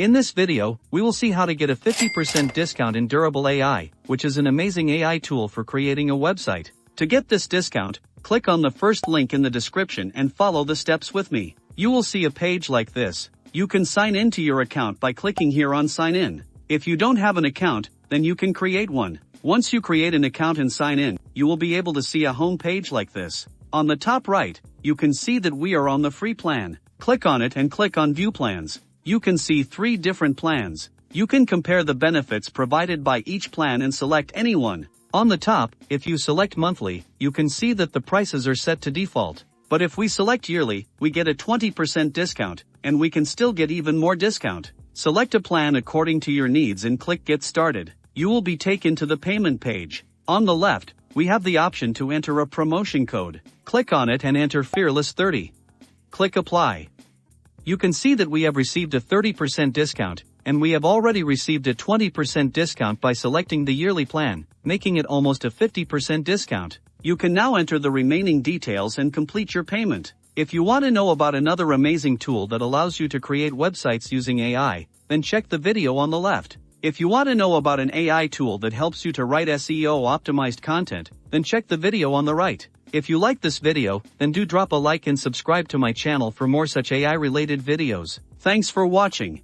In this video, we will see how to get a 50% discount in Durable AI, which is an amazing AI tool for creating a website. To get this discount, click on the first link in the description and follow the steps with me. You will see a page like this. You can sign in to your account by clicking here on Sign In. If you don't have an account, then you can create one. Once you create an account and sign in, you will be able to see a home page like this. On the top right, you can see that we are on the free plan. Click on it and click on View Plans. You can see 3 different plans. You can compare the benefits provided by each plan and select any one. On the top, if you select monthly, you can see that the prices are set to default. But if we select yearly, we get a 20% discount, and we can still get even more discount. Select a plan according to your needs and click Get Started. You will be taken to the payment page. On the left, we have the option to enter a promotion code. Click on it and enter Fearless30. Click Apply. You can see that we have received a 30% discount, and we have already received a 20% discount by selecting the yearly plan, making it almost a 50% discount. You can now enter the remaining details and complete your payment. If you want to know about another amazing tool that allows you to create websites using AI, then check the video on the left. If you want to know about an AI tool that helps you to write SEO optimized content, then check the video on the right. If you like this video, then do drop a like and subscribe to my channel for more such AI related videos. Thanks for watching.